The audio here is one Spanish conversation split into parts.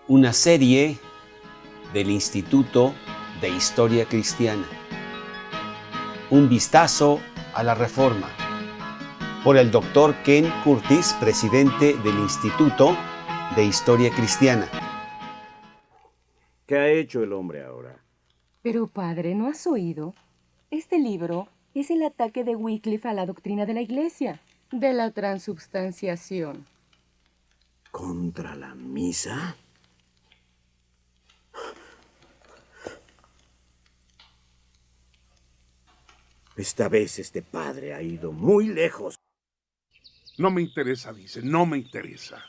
una serie del Instituto de Historia Cristiana. Un vistazo a la Reforma, por el Dr. Ken Curtis, presidente del Instituto de Historia Cristiana. ¿Qué ha hecho el hombre ahora? Pero padre, ¿no has oído? Este libro es el ataque de Wycliffe a la doctrina de la Iglesia, de la transubstanciación. ¿Contra la misa? Esta vez este padre ha ido muy lejos. No me interesa, dice, no me interesa.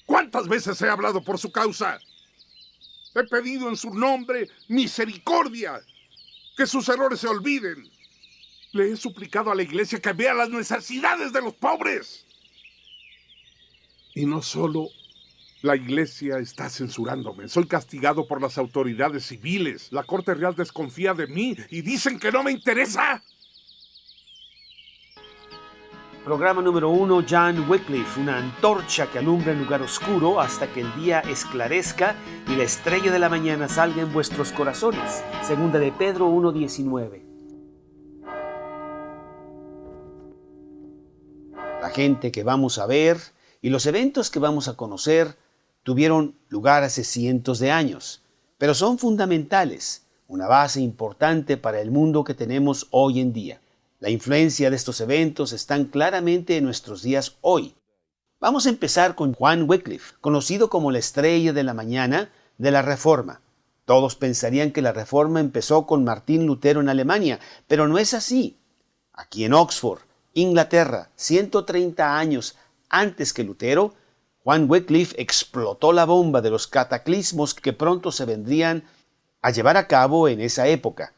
¿Cuántas veces he hablado por su causa? He pedido en su nombre misericordia, que sus errores se olviden. Le he suplicado a la iglesia que vea las necesidades de los pobres. Y no solo la iglesia está censurándome, soy castigado por las autoridades civiles. La Corte Real desconfía de mí y dicen que no me interesa. Programa número 1, John Wycliffe, una antorcha que alumbra el lugar oscuro hasta que el día esclarezca y la estrella de la mañana salga en vuestros corazones. Segunda de Pedro 1:19. La gente que vamos a ver y los eventos que vamos a conocer tuvieron lugar hace cientos de años, pero son fundamentales, una base importante para el mundo que tenemos hoy en día. La influencia de estos eventos están claramente en nuestros días hoy. Vamos a empezar con Juan Wycliffe, conocido como la estrella de la mañana de la Reforma. Todos pensarían que la Reforma empezó con Martín Lutero en Alemania, pero no es así. Aquí en Oxford, Inglaterra, 130 años antes que Lutero, Juan Wycliffe explotó la bomba de los cataclismos que pronto se vendrían a llevar a cabo en esa época.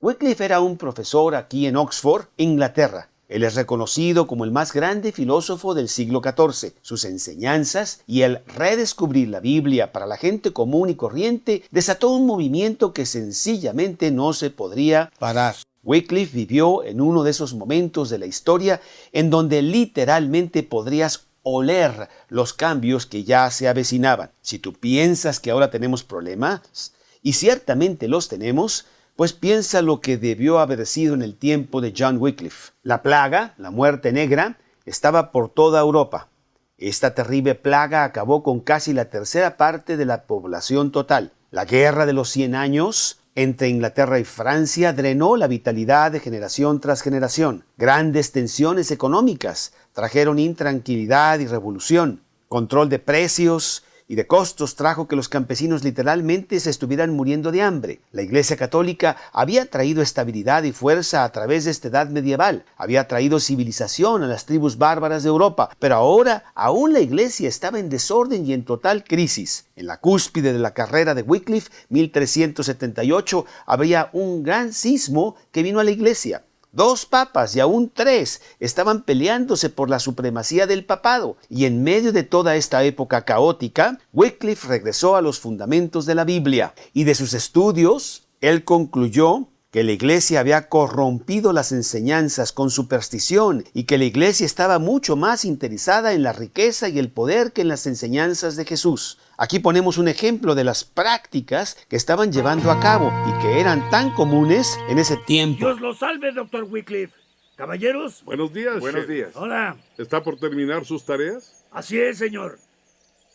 Wycliffe era un profesor aquí en Oxford, Inglaterra. Él es reconocido como el más grande filósofo del siglo XIV. Sus enseñanzas y el redescubrir la Biblia para la gente común y corriente desató un movimiento que sencillamente no se podría parar. Wycliffe vivió en uno de esos momentos de la historia en donde literalmente podrías oler los cambios que ya se avecinaban. Si tú piensas que ahora tenemos problemas, y ciertamente los tenemos, pues piensa lo que debió haber sido en el tiempo de John Wycliffe. La plaga, la muerte negra, estaba por toda Europa. Esta terrible plaga acabó con casi la tercera parte de la población total. La guerra de los 100 años entre Inglaterra y Francia drenó la vitalidad de generación tras generación. Grandes tensiones económicas trajeron intranquilidad y revolución. Control de precios y de costos trajo que los campesinos literalmente se estuvieran muriendo de hambre. La Iglesia Católica había traído estabilidad y fuerza a través de esta edad medieval, había traído civilización a las tribus bárbaras de Europa, pero ahora aún la Iglesia estaba en desorden y en total crisis. En la cúspide de la carrera de Wycliffe, 1378, habría un gran sismo que vino a la Iglesia. 2 papas y aún 3 estaban peleándose por la supremacía del papado, y en medio de toda esta época caótica, Wycliffe regresó a los fundamentos de la Biblia, y de sus estudios, él concluyó que la Iglesia había corrompido las enseñanzas con superstición y que la Iglesia estaba mucho más interesada en la riqueza y el poder que en las enseñanzas de Jesús. Aquí ponemos un ejemplo de las prácticas que estaban llevando a cabo y que eran tan comunes en ese tiempo. Dios lo salve, Dr. Wycliffe. Caballeros. Buenos días. Buenos días. Hola. ¿Está por terminar sus tareas? Así es, señor.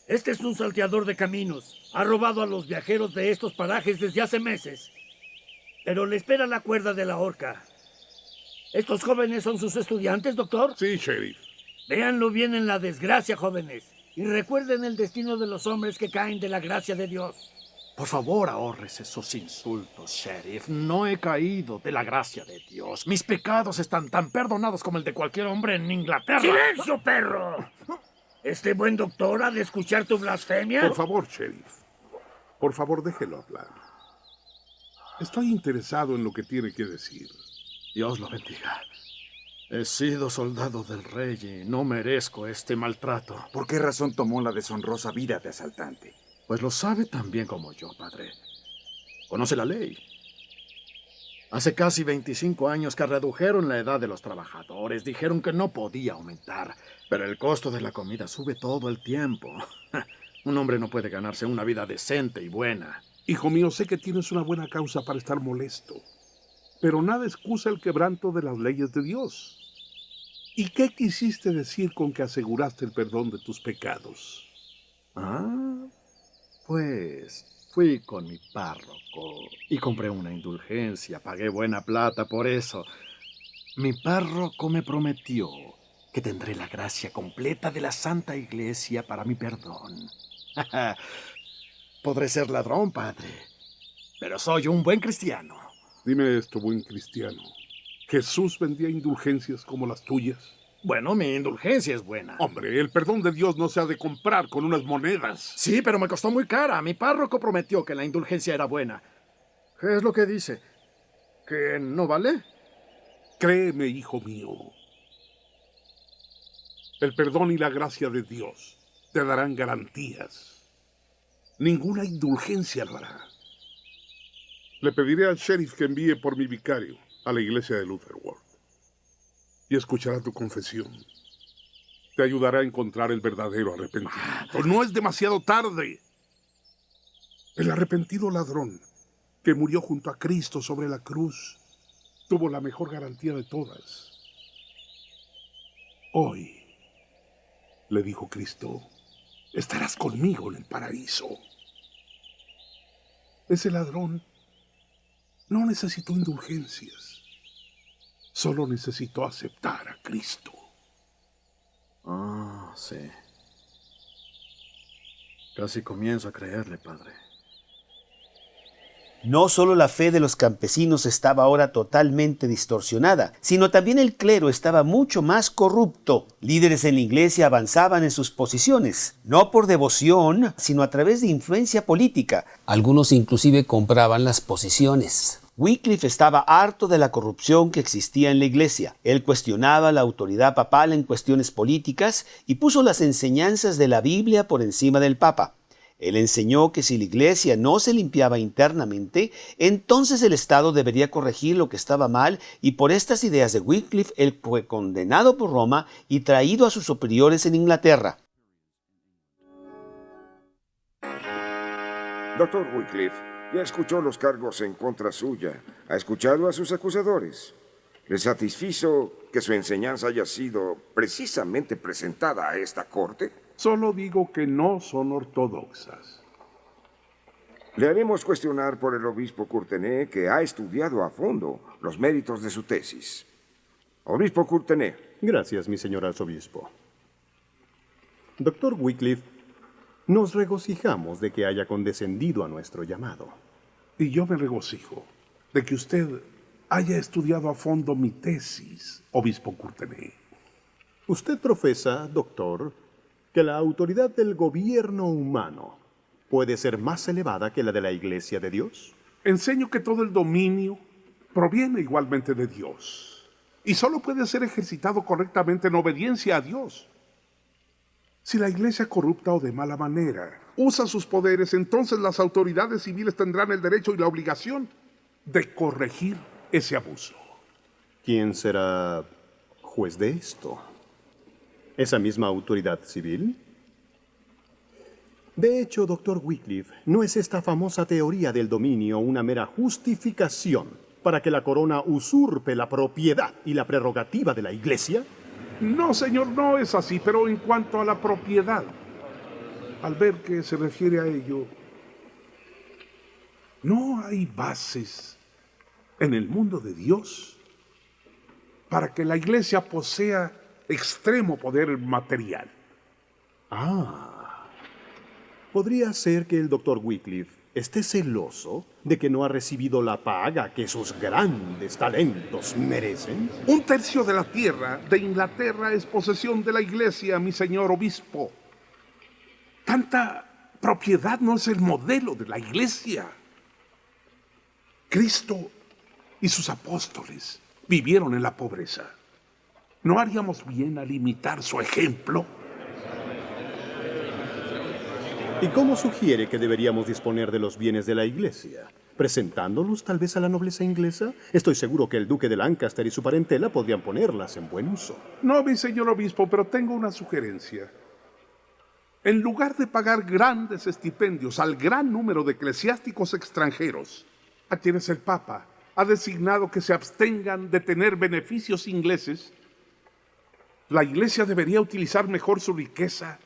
Este es un salteador de caminos. Ha robado a los viajeros de estos parajes desde hace meses. Pero le espera la cuerda de la horca. ¿Estos jóvenes son sus estudiantes, doctor? Sí, sheriff. Véanlo bien en la desgracia, jóvenes. Y recuerden el destino de los hombres que caen de la gracia de Dios. Por favor, ahorres esos insultos, sheriff. No he caído de la gracia de Dios. Mis pecados están tan perdonados como el de cualquier hombre en Inglaterra. ¡Silencio, perro! ¿Este buen doctor ha de escuchar tu blasfemia? Por favor, sheriff. Por favor, déjelo hablar. Estoy interesado en lo que tiene que decir. Dios lo bendiga. He sido soldado del rey y no merezco este maltrato. ¿Por qué razón tomó la deshonrosa vida de asaltante? Pues lo sabe tan bien como yo, padre. Conoce la ley. Hace casi 25 años que redujeron la edad de los trabajadores. Dijeron que no podía aumentar, pero el costo de la comida sube todo el tiempo. Un hombre no puede ganarse una vida decente y buena. Hijo mío, sé que tienes una buena causa para estar molesto, pero nada excusa el quebranto de las leyes de Dios. ¿Y qué quisiste decir con que aseguraste el perdón de tus pecados? Pues fui con mi párroco y compré una indulgencia. Pagué buena plata por eso. Mi párroco me prometió que tendré la gracia completa de la Santa Iglesia para mi perdón. Podré ser ladrón, padre, pero soy un buen cristiano. Dime esto, buen cristiano. ¿Jesús vendía indulgencias como las tuyas? Bueno, mi indulgencia es buena. Hombre, el perdón de Dios no se ha de comprar con unas monedas. Sí, pero me costó muy cara. Mi párroco prometió que la indulgencia era buena. ¿Qué es lo que dice? ¿Que no vale? Créeme, hijo mío. El perdón y la gracia de Dios te darán garantías. Ninguna indulgencia lo hará. Le pediré al sheriff que envíe por mi vicario a la iglesia de Lutherworth y escuchará tu confesión. Te ayudará a encontrar el verdadero arrepentimiento. No es demasiado tarde. El arrepentido ladrón que murió junto a Cristo sobre la cruz tuvo la mejor garantía de todas. Hoy, le dijo Cristo, estarás conmigo en el paraíso. Ese ladrón no necesitó indulgencias. Solo necesitó aceptar a Cristo. Sí. Casi comienzo a creerle, padre. No solo la fe de los campesinos estaba ahora totalmente distorsionada, sino también el clero estaba mucho más corrupto. Líderes en la iglesia avanzaban en sus posiciones, no por devoción, sino a través de influencia política. Algunos inclusive compraban las posiciones. Wycliffe estaba harto de la corrupción que existía en la iglesia. Él cuestionaba la autoridad papal en cuestiones políticas y puso las enseñanzas de la Biblia por encima del Papa. Él enseñó que si la iglesia no se limpiaba internamente, entonces el Estado debería corregir lo que estaba mal, y por estas ideas de Wycliffe él fue condenado por Roma y traído a sus superiores en Inglaterra. Doctor Wycliffe, ya escuchó los cargos en contra suya. ¿Ha escuchado a sus acusadores? ¿Le satisfizo que su enseñanza haya sido precisamente presentada a esta corte? Solo digo que no son ortodoxas. Le haremos cuestionar por el obispo Courtenay, que ha estudiado a fondo los méritos de su tesis. Obispo Courtenay. Gracias, mi señor arzobispo. Doctor Wycliffe, nos regocijamos de que haya condescendido a nuestro llamado. Y yo me regocijo de que usted haya estudiado a fondo mi tesis, obispo Courtenay. Usted profesa, doctor, que la autoridad del gobierno humano puede ser más elevada que la de la Iglesia de Dios. Enseño que todo el dominio proviene igualmente de Dios y solo puede ser ejercitado correctamente en obediencia a Dios. Si la Iglesia corrupta o de mala manera usa sus poderes, entonces las autoridades civiles tendrán el derecho y la obligación de corregir ese abuso. ¿Quién será juez de esto? ¿Esa misma autoridad civil? De hecho, doctor Wycliffe, ¿no es esta famosa teoría del dominio una mera justificación para que la corona usurpe la propiedad y la prerrogativa de la Iglesia? No, señor, no es así, pero en cuanto a la propiedad, al ver que se refiere a ello, no hay bases en el mundo de Dios para que la Iglesia posea extremo poder material. ¿Podría ser que el doctor Wycliffe esté celoso de que no ha recibido la paga que sus grandes talentos merecen? 1/3 de la tierra de Inglaterra es posesión de la Iglesia, mi señor obispo. Tanta propiedad no es el modelo de la Iglesia. Cristo y sus apóstoles vivieron en la pobreza. ¿No haríamos bien al imitar su ejemplo? ¿Y cómo sugiere que deberíamos disponer de los bienes de la Iglesia? ¿Presentándolos tal vez a la nobleza inglesa? Estoy seguro que el duque de Lancaster y su parentela podrían ponerlas en buen uso. No, mi señor obispo, pero tengo una sugerencia. En lugar de pagar grandes estipendios al gran número de eclesiásticos extranjeros, a quienes el Papa ha designado que se abstengan de tener beneficios ingleses, la Iglesia debería utilizar mejor su riqueza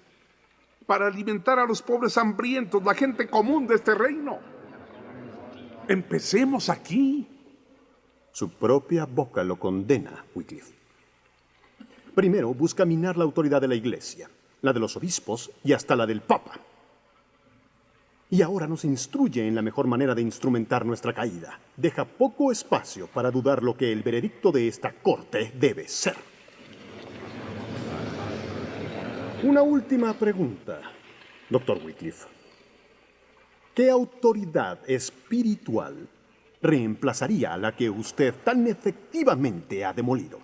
para alimentar a los pobres hambrientos, la gente común de este reino. Empecemos aquí. Su propia boca lo condena, Wycliffe. Primero busca minar la autoridad de la Iglesia, la de los obispos y hasta la del Papa. Y ahora nos instruye en la mejor manera de instrumentar nuestra caída. Deja poco espacio para dudar lo que el veredicto de esta corte debe ser. Una última pregunta, Dr. Wycliffe. ¿Qué autoridad espiritual reemplazaría a la que usted tan efectivamente ha demolido?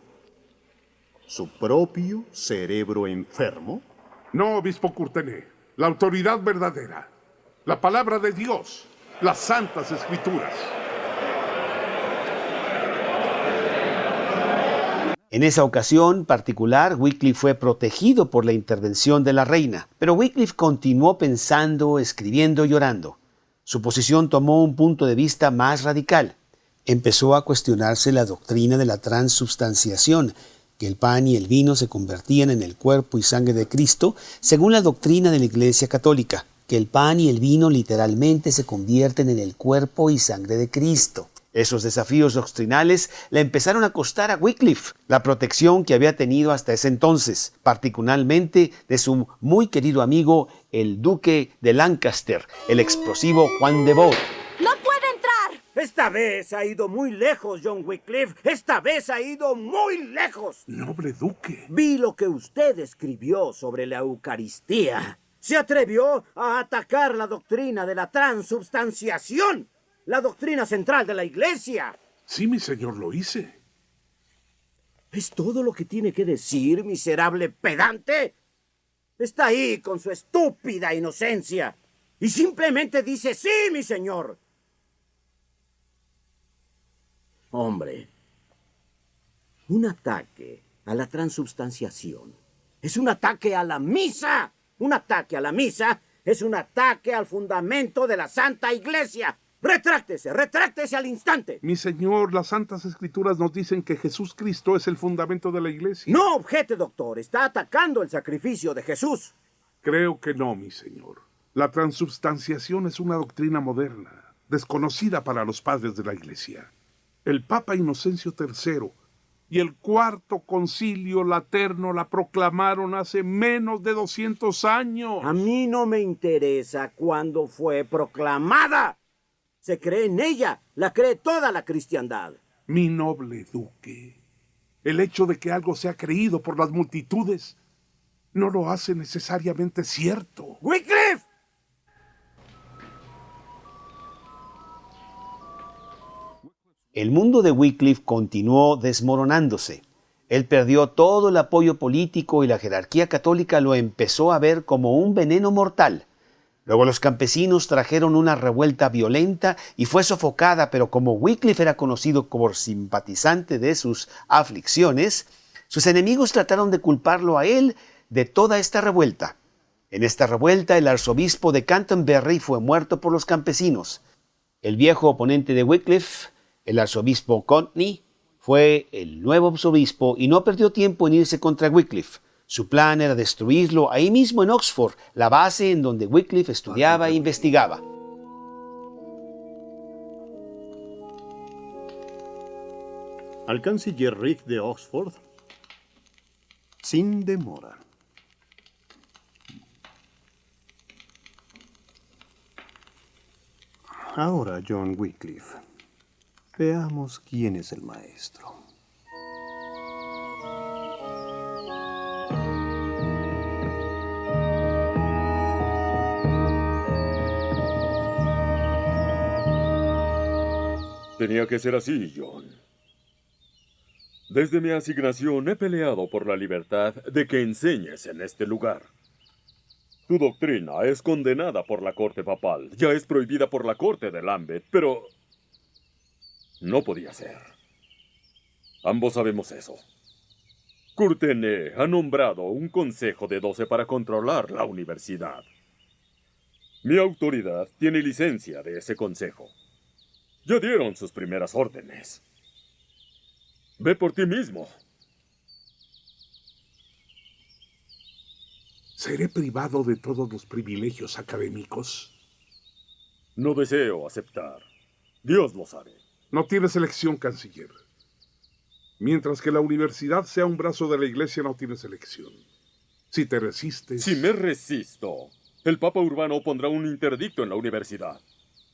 ¿Su propio cerebro enfermo? No, obispo Courtenay, la autoridad verdadera, la palabra de Dios, las santas escrituras. En esa ocasión particular, Wycliffe fue protegido por la intervención de la reina, pero Wycliffe continuó pensando, escribiendo y orando. Su posición tomó un punto de vista más radical. Empezó a cuestionarse la doctrina de la transubstanciación, que el pan y el vino se convertían en el cuerpo y sangre de Cristo, según la doctrina de la Iglesia Católica, que el pan y el vino literalmente se convierten en el cuerpo y sangre de Cristo. Esos desafíos doctrinales le empezaron a costar a Wycliffe la protección que había tenido hasta ese entonces, particularmente de su muy querido amigo, el duque de Lancaster, el explosivo Juan de Bohun. ¡No puede entrar! Esta vez ha ido muy lejos, John Wycliffe. Esta vez ha ido muy lejos. Noble duque. Vi lo que usted escribió sobre la Eucaristía. Se atrevió a atacar la doctrina de la transubstanciación, la doctrina central de la Iglesia. Sí, mi señor, lo hice. ¿Es todo lo que tiene que decir, miserable pedante? Está ahí con su estúpida inocencia y simplemente dice sí, mi señor. Hombre, un ataque a la transubstanciación es un ataque a la misa. Un ataque a la misa es un ataque al fundamento de la Santa Iglesia. Retráctese al instante. Mi señor, las santas escrituras nos dicen que Jesús Cristo es el fundamento de la Iglesia. No objete, doctor. Está atacando el sacrificio de Jesús. Creo que no, mi señor. La transubstanciación es una doctrina moderna, desconocida para los padres de la Iglesia. El Papa Inocencio III y el Cuarto Concilio Laterno la proclamaron hace menos de 200 años. A mí no me interesa cuándo fue proclamada. Se cree en ella, la cree toda la cristiandad. Mi noble duque, el hecho de que algo sea creído por las multitudes no lo hace necesariamente cierto. ¡Wycliffe! El mundo de Wycliffe continuó desmoronándose. Él perdió todo el apoyo político y la jerarquía católica lo empezó a ver como un veneno mortal. Luego los campesinos trajeron una revuelta violenta y fue sofocada, pero como Wycliffe era conocido como simpatizante de sus aflicciones, sus enemigos trataron de culparlo a él de toda esta revuelta. En esta revuelta, el arzobispo de Canterbury fue muerto por los campesinos. El viejo oponente de Wycliffe, el arzobispo Courtney, fue el nuevo arzobispo y no perdió tiempo en irse contra Wycliffe. Su plan era destruirlo ahí mismo en Oxford, la base en donde Wycliffe estudiaba e investigaba. Al canciller Rick de Oxford, sin demora. Ahora, John Wycliffe, veamos quién es el maestro. Tenía que ser así, John. Desde mi asignación he peleado por la libertad de que enseñes en este lugar. Tu doctrina es condenada por la corte papal, ya es prohibida por la corte de Lambeth, pero no podía ser. Ambos sabemos eso. Courtenay ha nombrado un consejo de 12 para controlar la universidad. Mi autoridad tiene licencia de ese consejo. Ya dieron sus primeras órdenes. Ve por ti mismo. ¿Seré privado de todos los privilegios académicos? No deseo aceptar. Dios lo sabe. No tienes elección, canciller. Mientras que la universidad sea un brazo de la iglesia, no tienes elección. Si te resistes... Si me resisto, el Papa Urbano pondrá un interdicto en la universidad.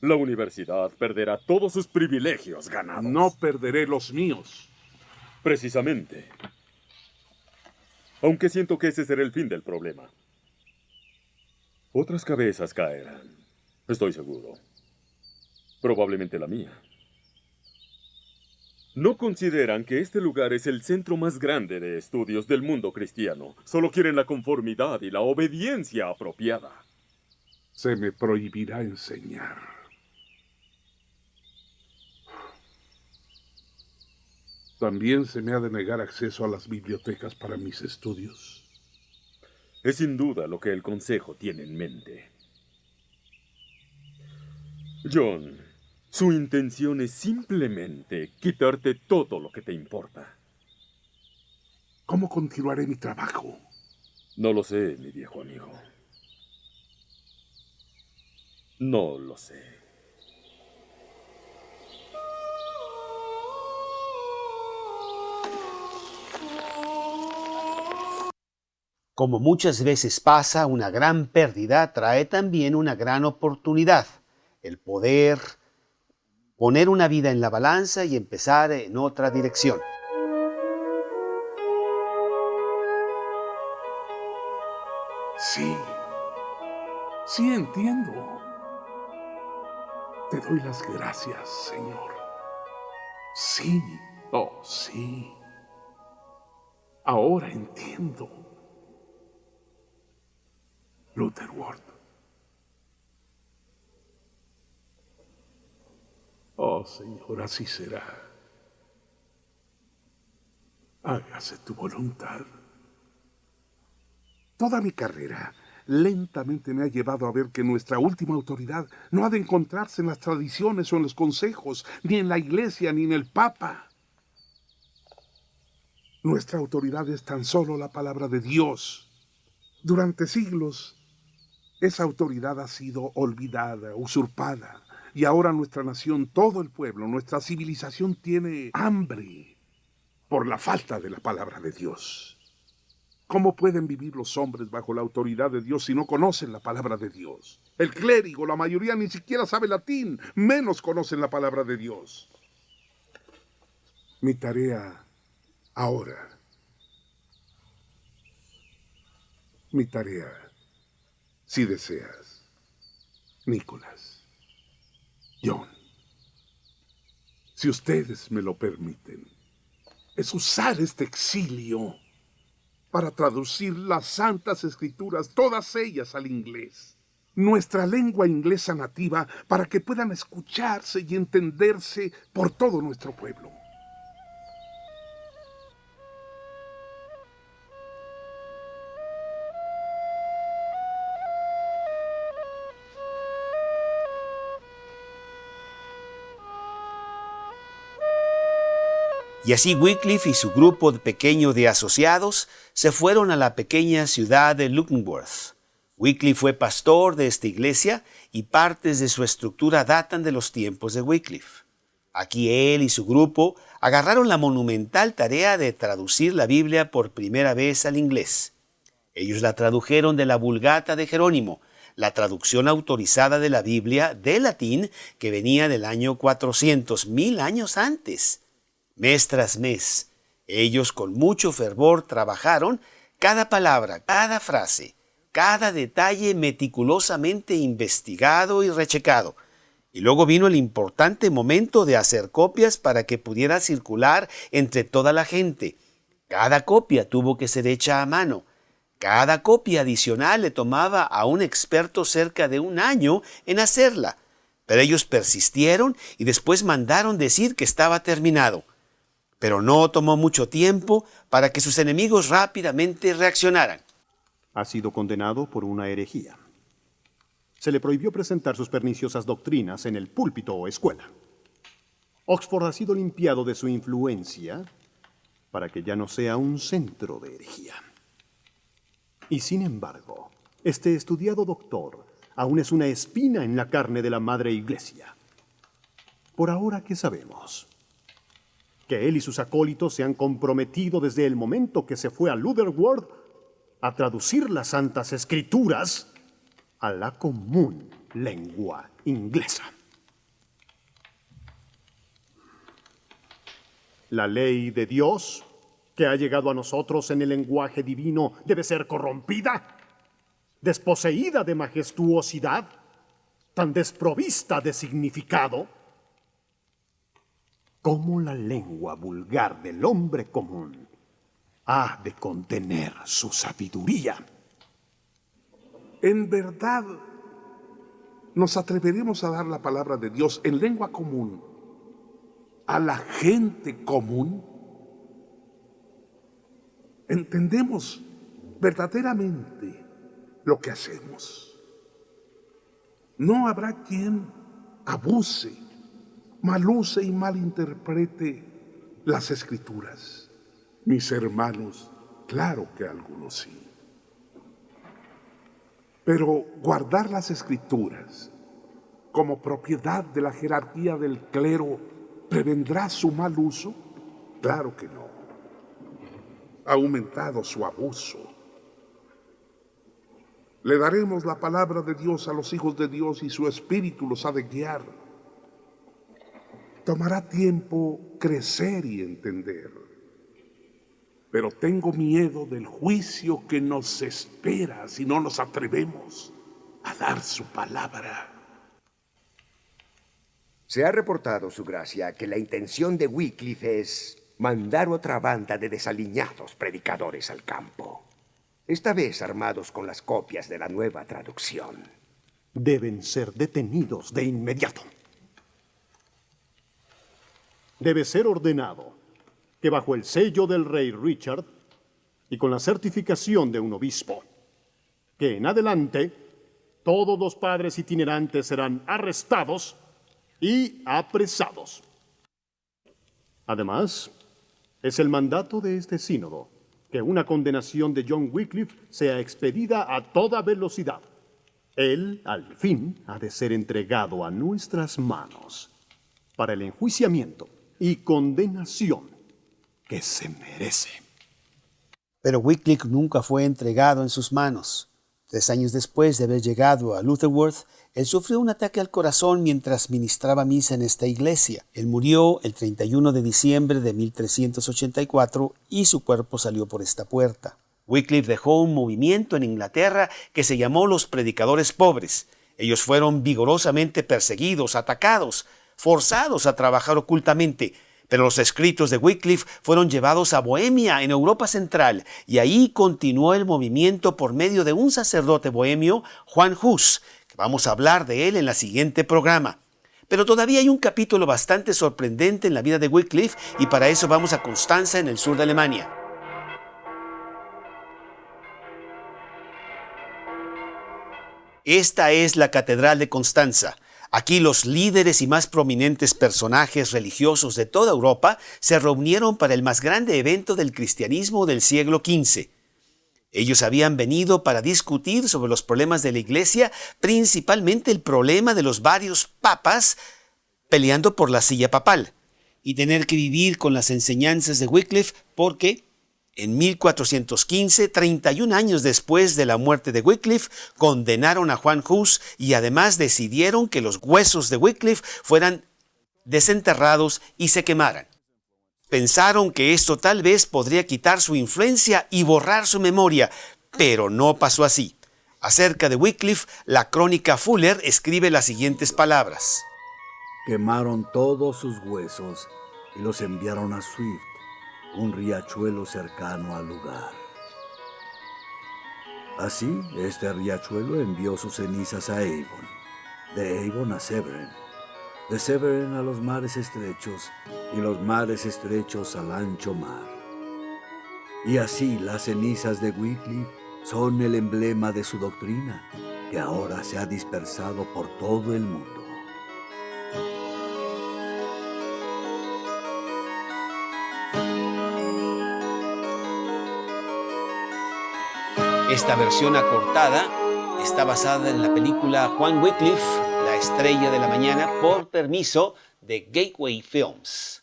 La universidad perderá todos sus privilegios ganados. No perderé los míos. Precisamente. Aunque siento que ese será el fin del problema. Otras cabezas caerán. Estoy seguro. Probablemente la mía. No consideran que este lugar es el centro más grande de estudios del mundo cristiano. Solo quieren la conformidad y la obediencia apropiada. Se me prohibirá enseñar. También se me ha de negar acceso a las bibliotecas para mis estudios. Es sin duda lo que el Consejo tiene en mente. John, su intención es simplemente quitarte todo lo que te importa. ¿Cómo continuaré mi trabajo? No lo sé, mi viejo amigo. No lo sé. Como muchas veces pasa, una gran pérdida trae también una gran oportunidad. El poder poner una vida en la balanza y empezar en otra dirección. Sí entiendo. Te doy las gracias, Señor. Sí, oh sí. Ahora entiendo. Luther Ward. Oh, Señor, así será. Hágase tu voluntad. Toda mi carrera lentamente me ha llevado a ver que nuestra última autoridad no ha de encontrarse en las tradiciones o en los consejos, ni en la iglesia, ni en el Papa. Nuestra autoridad es tan solo la palabra de Dios. Durante siglos, esa autoridad ha sido olvidada, usurpada, y ahora nuestra nación, todo el pueblo, nuestra civilización tiene hambre por la falta de la palabra de Dios. ¿Cómo pueden vivir los hombres bajo la autoridad de Dios si no conocen la palabra de Dios? El clérigo, la mayoría ni siquiera sabe latín, menos conocen la palabra de Dios. Mi tarea ahora, si deseas, Nicholas, John, si ustedes me lo permiten, es usar este exilio para traducir las Santas Escrituras, todas ellas al inglés. Nuestra lengua inglesa nativa, para que puedan escucharse y entenderse por todo nuestro pueblo. Y así Wycliffe y su grupo pequeño de asociados se fueron a la pequeña ciudad de Luttenworth. Wycliffe fue pastor de esta iglesia y partes de su estructura datan de los tiempos de Wycliffe. Aquí él y su grupo agarraron la monumental tarea de traducir la Biblia por primera vez al inglés. Ellos la tradujeron de la Vulgata de Jerónimo, la traducción autorizada de la Biblia del latín que venía del año 400, 1000 años antes. Mes tras mes, ellos con mucho fervor trabajaron cada palabra, cada frase, cada detalle meticulosamente investigado y rechecado. Y luego vino el importante momento de hacer copias para que pudiera circular entre toda la gente. Cada copia tuvo que ser hecha a mano. Cada copia adicional le tomaba a un experto cerca de 1 año en hacerla. Pero ellos persistieron y después mandaron decir que estaba terminado. pero no tomó mucho tiempo para que sus enemigos rápidamente reaccionaran. Ha sido condenado por una herejía. Se le prohibió presentar sus perniciosas doctrinas en el púlpito o escuela. Oxford ha sido limpiado de su influencia para que ya no sea un centro de herejía. Y sin embargo, este estudiado doctor aún es una espina en la carne de la Madre Iglesia. Por ahora, ¿qué sabemos? Que él y sus acólitos se han comprometido desde el momento que se fue a Lutherworth a traducir las Santas Escrituras a la común lengua inglesa. La ley de Dios, que ha llegado a nosotros en el lenguaje divino, debe ser corrompida, desposeída de majestuosidad, tan desprovista de significado, como la lengua vulgar del hombre común ha de contener su sabiduría. En verdad, nos atreveremos a dar la palabra de Dios en lengua común a la gente común. ¿Entendemos verdaderamente lo que hacemos? No habrá quien abuse, maluse y malinterprete las Escrituras. Mis hermanos, claro que algunos sí. Pero guardar las Escrituras como propiedad de la jerarquía del clero ¿prevendrá su mal uso? Claro que no. Ha aumentado su abuso. Le daremos la palabra de Dios a los hijos de Dios y su Espíritu los ha de guiar. Tomará tiempo crecer y entender. Pero tengo miedo del juicio que nos espera si no nos atrevemos a dar su palabra. Se ha reportado, Su Gracia, que la intención de Wycliffe es mandar otra banda de desaliñados predicadores al campo. Esta vez armados con las copias de la nueva traducción. Deben ser detenidos de inmediato. Debe ser ordenado que bajo el sello del rey Richard y con la certificación de un obispo, que en adelante todos los padres itinerantes serán arrestados y apresados. Además, es el mandato de este sínodo que una condenación de John Wycliffe sea expedida a toda velocidad. Él, al fin, ha de ser entregado a nuestras manos para el enjuiciamiento y condenación que se merece. Pero Wycliffe nunca fue entregado en sus manos. 3 años después de haber llegado a Lutherworth, él sufrió un ataque al corazón mientras ministraba misa en esta iglesia. Él murió el 31 de diciembre de 1384 y su cuerpo salió por esta puerta. Wycliffe dejó un movimiento en Inglaterra que se llamó los predicadores pobres. Ellos fueron vigorosamente perseguidos, atacados, forzados a trabajar ocultamente. Pero los escritos de Wycliffe fueron llevados a Bohemia, en Europa Central, y ahí continuó el movimiento por medio de un sacerdote bohemio, Juan Hus, que vamos a hablar de él en el siguiente programa. Pero todavía hay un capítulo bastante sorprendente en la vida de Wycliffe, y para eso vamos a Constanza, en el sur de Alemania. Esta es la Catedral de Constanza. Aquí los líderes y más prominentes personajes religiosos de toda Europa se reunieron para el más grande evento del cristianismo del siglo XV. Ellos habían venido para discutir sobre los problemas de la Iglesia, principalmente el problema de los varios papas peleando por la silla papal, y tener que vivir con las enseñanzas de Wycliffe porque en 1415, 31 años después de la muerte de Wycliffe, condenaron a Juan Hus y además decidieron que los huesos de Wycliffe fueran desenterrados y se quemaran. Pensaron que esto tal vez podría quitar su influencia y borrar su memoria, pero no pasó así. Acerca de Wycliffe, la crónica Fuller escribe las siguientes palabras. Quemaron todos sus huesos y los enviaron a Swift, un riachuelo cercano al lugar. Así, este riachuelo envió sus cenizas a Avon, de Avon a Severn, de Severn a los mares estrechos y los mares estrechos al ancho mar. Y así las cenizas de Wycliffe son el emblema de su doctrina, que ahora se ha dispersado por todo el mundo. Esta versión acortada está basada en la película Juan Wycliffe, La estrella de la mañana, por permiso de Gateway Films.